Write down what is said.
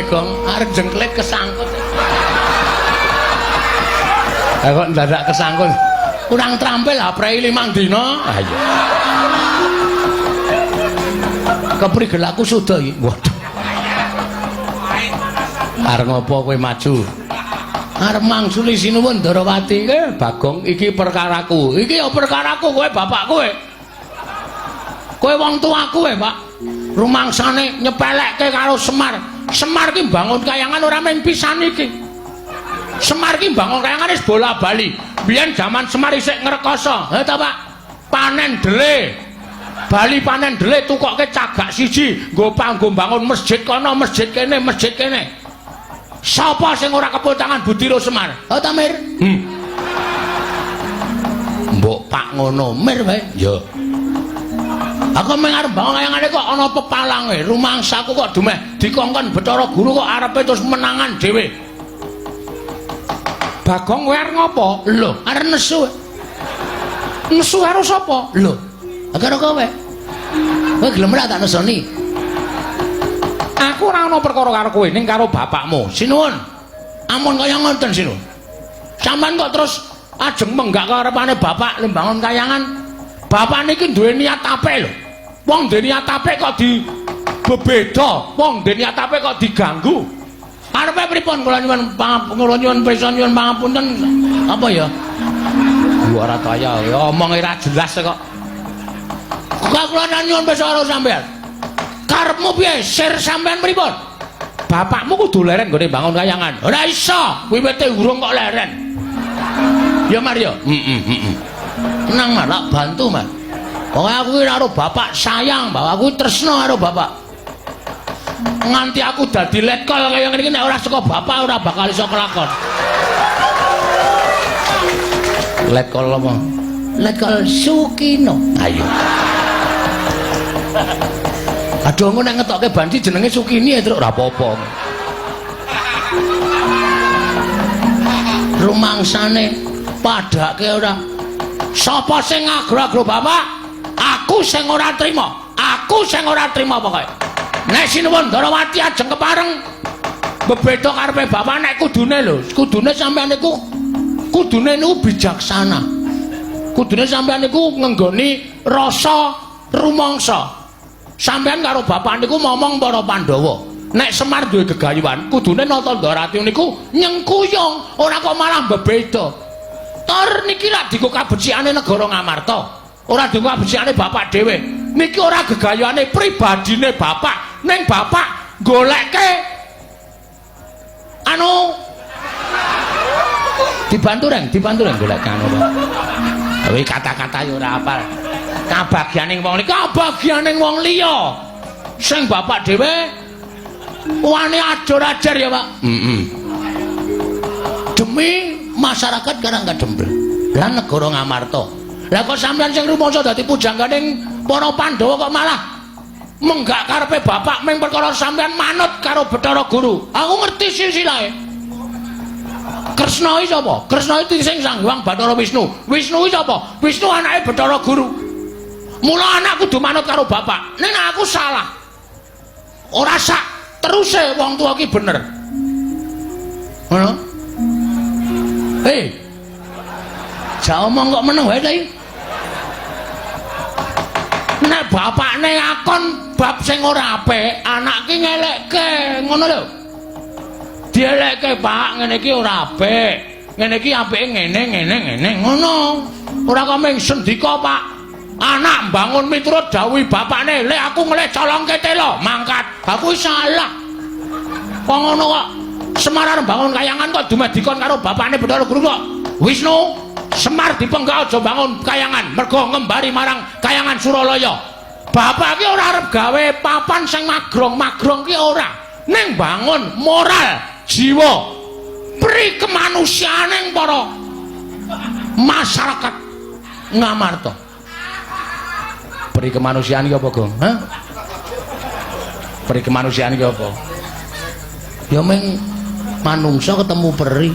Gong arep jengklik kesangkut. Kok ndadak kesangkut. Kurang trampil aprei 5 dina. Ayo. Keprigel aku sudah iki. Waduh. Arep ngopo kowe maju? Arep mangsuli sinuwun Darawati. Bagong iki perkaraku. Iki ya perkaraku kowe bapak kowe. Kowe wong tuaku Pak. Rumangsane nyepelekke karo Semar. Semar ki bangun kayangan ora mung pisan iki. Semar ki bangun kayangan wis bola-bali. Biyen jaman Semar isih ngrekoso. Ha ta Pak? Panen dele. Bali panen dele tukokke cagak siji, nggo panggo bangun masjid kono, masjid kene, masjid kene. Sapa sing ora kepul tangan Budiro Semar? Ha ta Mir? Mbok Pak ngono, Mir wae. Ya. Aku mung arep bangun kayangane kok ana pepalange. Rumangsaku kok dumeh dikongkon Bathara Guru kok arepe terus menangan dhewe. Bagong kowe arep ngopo? Lho, arep nesu. Nesu karo sapa? Lho. Karo kowe. Kowe gelem ora tak nesoni? Aku ora ana perkara karo kowe ning karo bapakmu. Sinuwun. Amun kaya ngoten sinuwun. Sampeyan kok terus ajeng menggak karepane bapak lembangun kayangan. Bapak niki duwe niat apik lho. Wong duwe niat apik kok dibebeda, wong duwe niat apik kok diganggu. Arepe pripun kula nyuwun pirsa nyuwun pangapunten apa ya? Ora kaya ya omong ora jelas kok. Kula nyuwun pirsa karo sampean. Karepmu piye? Sir sampean pripun? Bapakmu kudu leren nggone bangun kayangan. Ora iso, wiwite urung kok leren. Ya Mario. Tenang malah bantu man. Pokoke aku iki karo bapak sayang, bahwa aku tresna karo bapak. Nganti aku dadi letkol kaya ngene iki nek ora saka bapak ora bakal iso kelakon. Letkol apa? Letkol Sukino. Ayo. Aduh ngono nek ngetokke Bandi jenenge Sukini ya terus ora apa-apa. Rumangsane padake ora. Sapa sing ngagro-agro bapak? Aku sing ora trima. Aku sing ora trima pokoke. Nek sinuwun Darawati ajeng kepareng bebeda karepe bapak nek kudune lho. Kudune sampean niku bijaksana. Kudune sampean niku ngenggoni rasa rumangsa. Sampean karo bapak niku momong para Pandhawa. Nek Semar duwe gegayuhan, kudune nata Darawati niku nyengkuyung, ora kok malah bebeda. Tor niki lak dienggo kabecikane negara Ngamarta. Ora dienggo kabecikane bapak dhewe. Niki ora gegayuhane pribadine bapak. Ning bapak golekke anu dibantu reng golek anu. Kuwi kata-kata ya ora apal. Kabagyaning wong iki kabagyaning wong liya. Sing bapak dhewe wani ajar-ajar ya, Pak. Demi masyarakat karang kadempel. Lah negara Ngamarta. Lah kok sampean sing rumangsa dadi pujangganing para Pandhawa kok malah menggak karepe bapak ming perkara sampean manut karo Bathara Guru. Aku ngerti silsilahe. Kresna iki sapa? Kresna iki sing Sang Hyang Bathara Wisnu. Wisnu iki sapa? Wisnu anake Bathara Guru. Mula anak kudu manut karo bapak. Ning aku salah. Ora sak teruse wong tuwa ki bener. Ngono? Hei. Ja omong kok meneng wae ta iki? Nek bapakne ngakon bab sing ora apik, anak ki ngelekke, ngono lho. Dielekke, Pak, ngene iki ora apik. Ngene iki apike ngene, ngono. Ora kok ming sendika, Pak. Anak mbangun miturut dawuh bapakne, lek aku ngelek colongke telo, mangkat. Aku salah. Kok ngono kok? Semar bangun kayangan kok dumeh dikon karo bapakne Bathara Guru kok. Wisnu, Semar dipenggal aja bangun kayangan, mergo ngembari marang kayangan Suralaya. Bapak ki ora arep gawe papan sing magrong ki ora. Ning bangun moral, jiwa, pri kemanusiaaning para masyarakat Ngamarta. Pri kemanusiaan iki apa, Gong? Hah? Pri kemanusiaan iki apa? Ya ming manungsa ketemu peri.